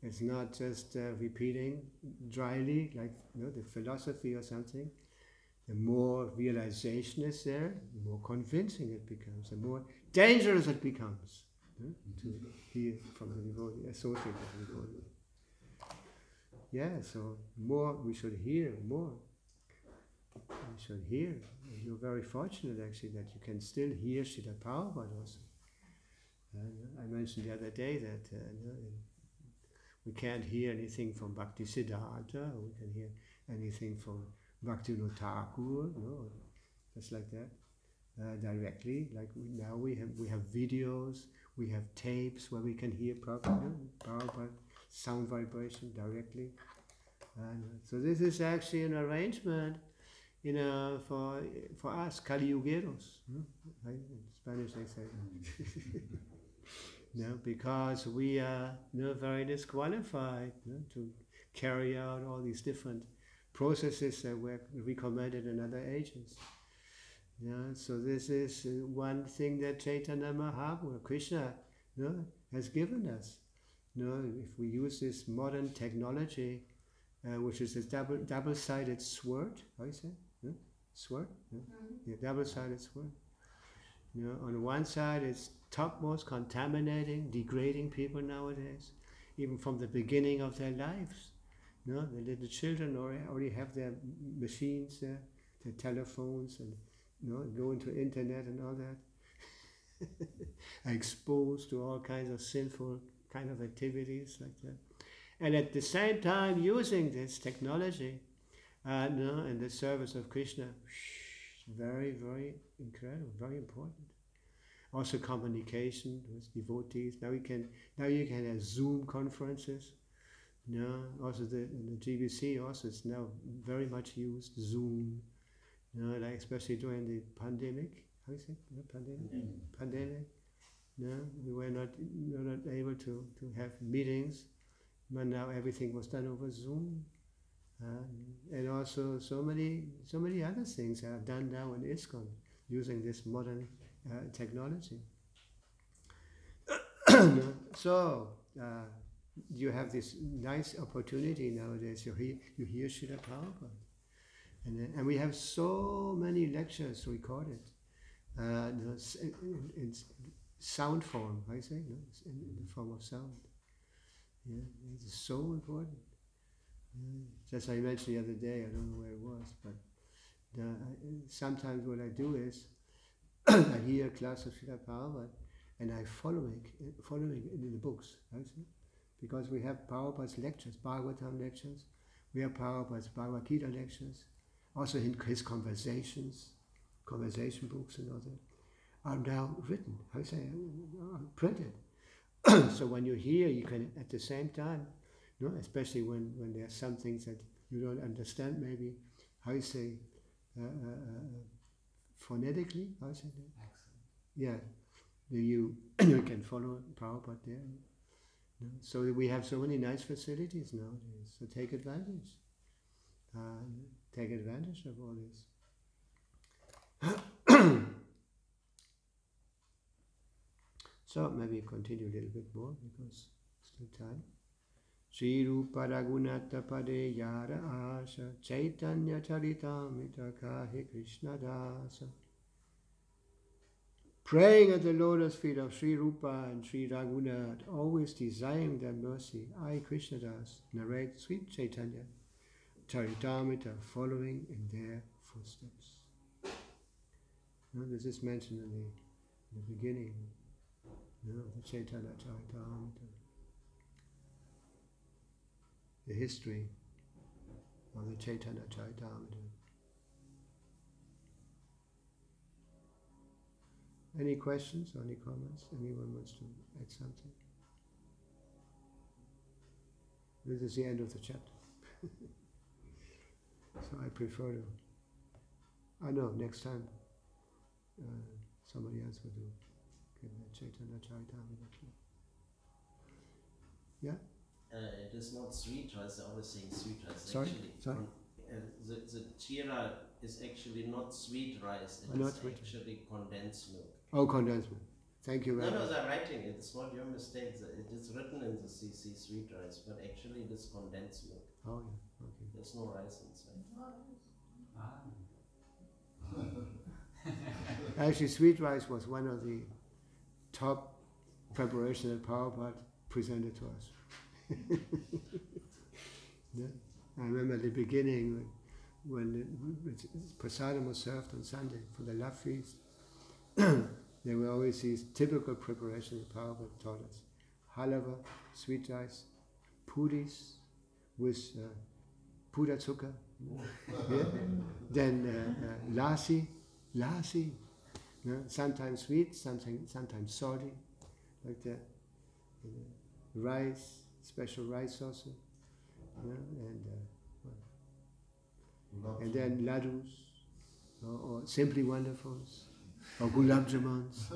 it's not just repeating dryly like the philosophy or something. The more realization is there, the more convincing it becomes, the more dangerous it becomes to hear from the devotee, associate with the devotee. Yeah, so more we should hear, more. We should hear. You're very fortunate actually that you can still hear Srila Prabhupada also. I mentioned the other day that we can't hear anything from Bhakti Siddhanta, or we can hear anything from Bhaktivinoda Thakur, just like that, directly. Like now we have videos, we have tapes where we can hear Prabhupada sound vibration directly. So this is actually an arrangement, for us Kali Yugeros. In Spanish they say. Because we are very disqualified to carry out all these different processes that were recommended in other ages. So this is one thing that Chaitanya Mahaprabhu, Krishna, has given us. If we use this modern technology, which is a double-sided sword, how you say? Sword? Yeah, double-sided sword. On one side it's topmost contaminating, degrading people nowadays, even from the beginning of their lives. The little children already have their machines there, their telephones, and go into internet and all that. Are exposed to all kinds of sinful kind of activities like that. And at the same time using this technology in the service of Krishna, very, very incredible, very important. Also communication with devotees. Now you can have Zoom conferences. Also in the GBC also it's now very much used, Zoom. Like especially during the pandemic. How is it? Pandemic. We were not able to have meetings, but now everything was done over Zoom. And also so many other things are done now in ISKCON using this modern technology. So you have this nice opportunity nowadays. You hear Srila Prabhupada, and we have so many lectures recorded in sound form. I say in the form of sound. It's so important. Just I mentioned the other day, I don't know where it was, but sometimes what I do is I hear a class of Srila Prabhupada and I following in the books, because we have Prabhupada's lectures, Bhagavatam lectures, we have Prabhupada's Bhagavad Gita lectures, also his conversation books and all that are now written, printed. So when you hear, you can at the same time, especially when there are some things that you don't understand, maybe, phonetically, how you say that? Yeah, you can follow Prabhupada there. So we have so many nice facilities nowadays, so take advantage. Take advantage of all this. So maybe continue a little bit more because still time. Shri Rupa Raghunatha Pade Yara Asha Chaitanya Charitamrita Kahi Krishna Dasa. Praying at the lotus feet of Sri Rupa and Sri Raghunath, always desiring their mercy, I, Krishna Das, narrate sweet Chaitanya Charitamrita, following in their footsteps. This is mentioned in the beginning of the Chaitanya Charitamrita. The history of the Chaitanya Charitamrita. Any questions or any comments? Anyone wants to add something? This is the end of the chapter. So I prefer to... I know, next time somebody else will do. Chaitanya Charitamrita. It is not sweet rice. I always saying sweet rice. Sorry? Actually, Sorry? The chira is actually not sweet rice. It Not is sweet. actually condensed milk. Oh, condensed milk. Thank you No, very no, much. they're writing it. It's not your mistake. It is written in the CC sweet rice, but actually it is condensed milk. Oh, yeah. Okay. There's no rice inside. Actually, sweet rice was one of the top preparations that Prabhupada presented to us. Yeah. I remember at the beginning when prasadam was served on Sunday for the love feast. There were always these typical preparations that Prabhupada taught us. Halava, sweet rice, puris with pudazuka, yeah? Then lassi, yeah? Sometimes sweet, sometimes salty, like that. Rice, special rice also, yeah? And then ladus, or simply wonderfuls, or gulab jamans.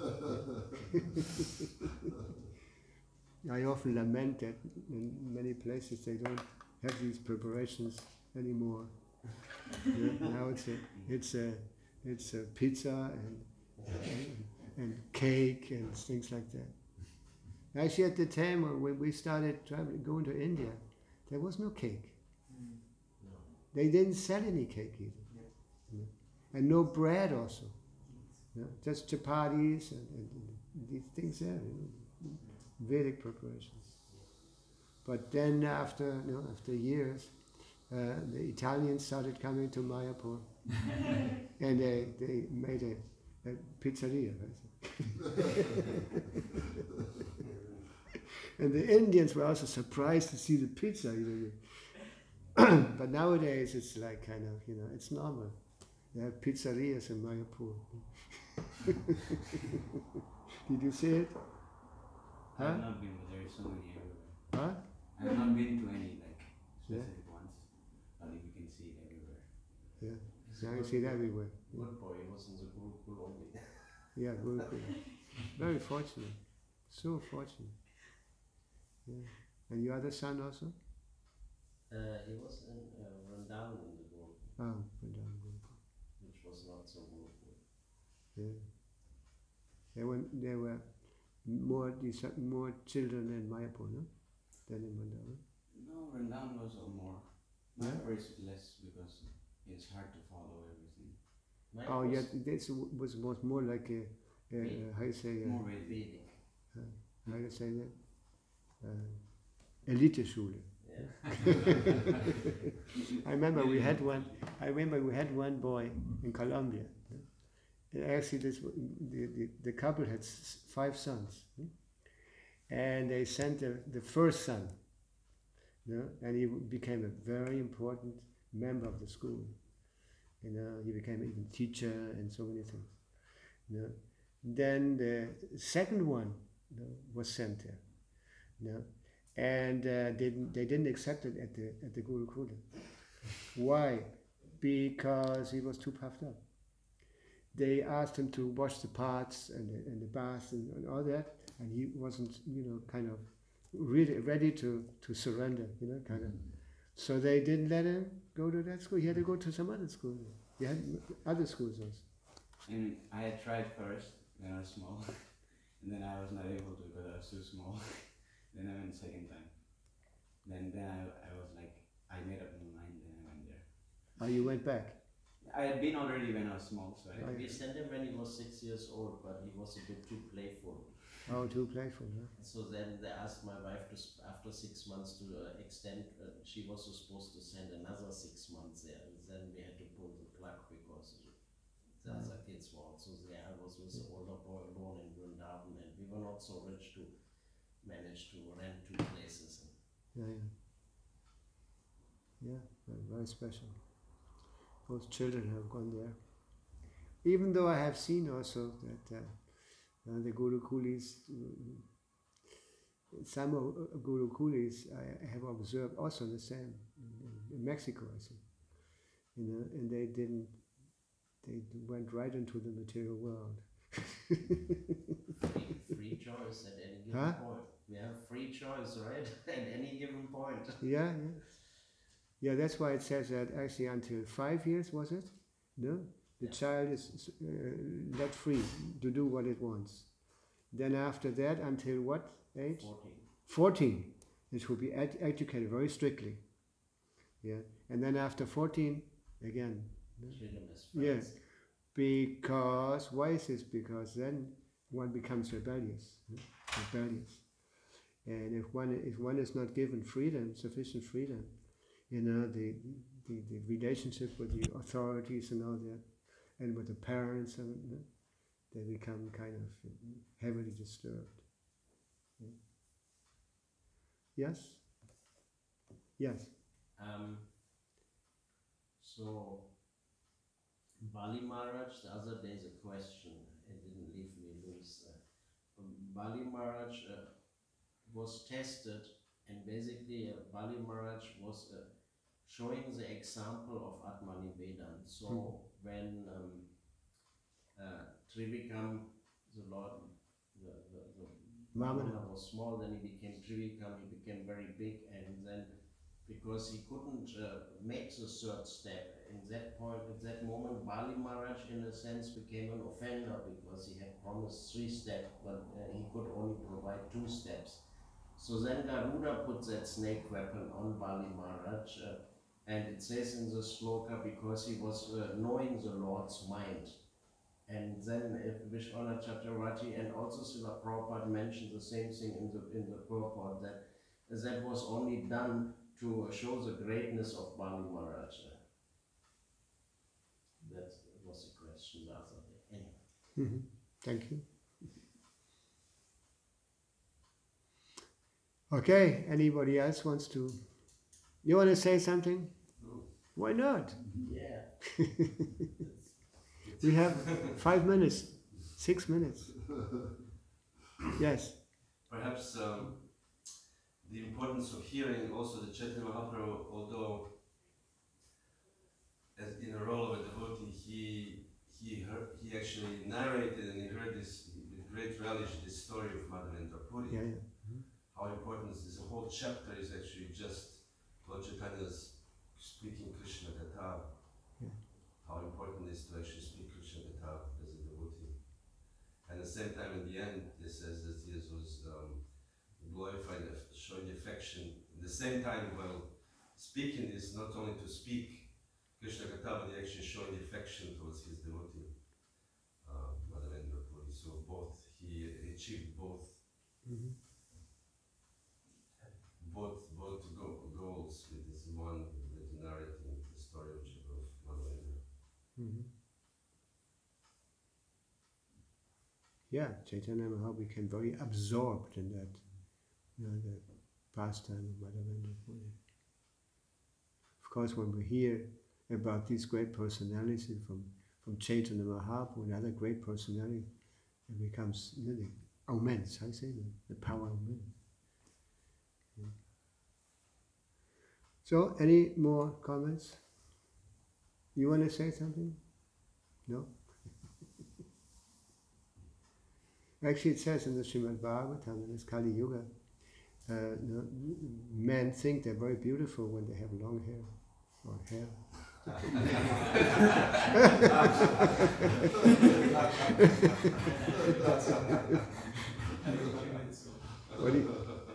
I often lament that in many places they don't have these preparations anymore. Yeah, now it's a pizza and cake and things like that. Actually, at the time when we started going to India, there was no cake. They didn't sell any cake either. Yeah. And no bread also. Yeah. Just chapatis and these things there. Vedic preparations. But then after years, the Italians started coming to Mayapur and they made a pizzeria. And the Indians were also surprised to see the pizza. But nowadays it's like kind of, it's normal. They have pizzerias in Mayapur. Did you see it? Huh? I've not been, but there are so many everywhere. Huh? I've not been to any Yeah. specific ones, but you can see it everywhere. Yeah, now you see it everywhere. Yeah, Good boy, he was in the Gurukul only. yeah, Gurukul. Very fortunate. So fortunate. Yeah. And your other son also? He was in Vrindavan in the Gurukul, Oh, Vrindavan Gurukul. which was not so Gurukul. Yeah. There were more children in Mayapur, no? Than in Vrindavan. No, Vrindavan was more. Yeah? Mayapur is less because it's hard to follow everything. Mine Oh, was yeah, this was more like a how you say, More Vedic. Vedic. how you say that? Elite-Schule. Yeah. I remember we had one boy in Colombia. And actually, the couple had 5 sons, and they sent the first son, and he became a very important member of the school. He became even teacher and so many things. Then the second one was sent there, and they didn't accept it at the Gurukula. Why? Because he was too puffed up. They asked him to wash the pots and the bath and all that, and he wasn't, kind of really ready to surrender, kind of. So they didn't let him go to that school. He had to go to some other school. He had other schools also. And I had tried first when I was small, and then I was not able to because I was too small. Then I went second time. Then I was like, I made up my mind, then I went there. Oh, you went back? I had been already when I was small, so I We sent him when he was 6 years old, but he was a bit too playful. Oh, too playful, huh? So then they asked my wife to, after 6 months, to extend. She was supposed to send another 6 months there, and then we had to pull the plug because the other kids were also there. I was with the older boy alone in Vrindavan, and we were not so rich to manage to rent 2 places. Yeah, very special. Both children have gone there. Even though I have seen also that the Gurukulis, some of Gurukulis I have observed also the same in Mexico, I think. And they went right into the material world. Free choice at any given Huh? point. We have free choice, right? At any given point. Yeah, yeah. Yeah, that's why it says that actually until 5 years, was it? No? The child is let free to do what it wants. Then after that, until what age? 14. 14. It should be educated very strictly. Yeah. And then after 14, again. Treat them as Yes. friends. Because, why is this? Because then one becomes rebellious. Rebellious. And if one is not given freedom, sufficient freedom, you know, the relationship with the authorities and all that, and with the parents, and they become kind of heavily disturbed. Yes? Yes. So, Bali Maharaj, the other day is a question, it didn't leave me loose. Bali Maharaj was tested, and basically Bali Maharaj was showing the example of Atmanivedan. So when Trivikram, the Lord, the Vamana was small, then he became Trivikram, he became very big, and then because he couldn't make the third step, in that point, at that moment, Bali Maharaj in a sense became an offender because he had promised 3 steps, but he could only provide 2 steps. So then Garuda put that snake weapon on Bali Maharaj, and it says in the sloka, because he was knowing the Lord's mind. And then Vishwanath Chakravarti and also Srila Prabhupada mentioned the same thing in the purport, that that was only done to show the greatness of Bali Maharaj. That was the question the other day. Anyway. Thank you. Okay, anybody else wants to? You want to say something? No. Why not? Yeah. We have 5 minutes, 6 minutes. Yes. Perhaps the importance of hearing also the Chaitanya Mahaprabhu, although as in a role of a devotee, he actually narrated and he heard this with great relish this story of Madhavendra Puri. Yeah, yeah. How important is this? A whole chapter is actually just Lord Chaitanya's speaking Krishna Katha. Yeah. How important it is to actually speak Krishna Katha as a devotee. And at the same time, in the end, it says that Jesus was glorifying, showing affection. At the same time, while speaking is not only to speak Krishna Katha, but he actually showing affection towards his devotee, Madhavendra Puri. So both, he achieved both. Both goals with this one, with narrating the story of Madhavendra. Yeah, Chaitanya Mahaprabhu became very absorbed in that, you know, the pastime of Madhavendra Puri. Of course, when we hear about these great personalities from Chaitanya Mahaprabhu and other great personalities, it becomes really immense. How do you say that? The power of men. Yeah. So, any more comments? You want to say something? No? Actually, it says in the Srimad Bhagavatam, in this Kali Yuga, men think they're very beautiful when they have long hair or hair.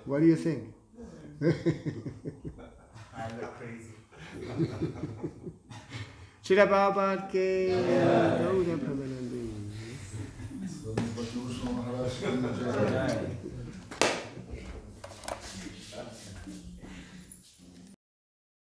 What do you think? I look crazy. Srila Prabhupada ke Gauda Pramanandi. Maharaj.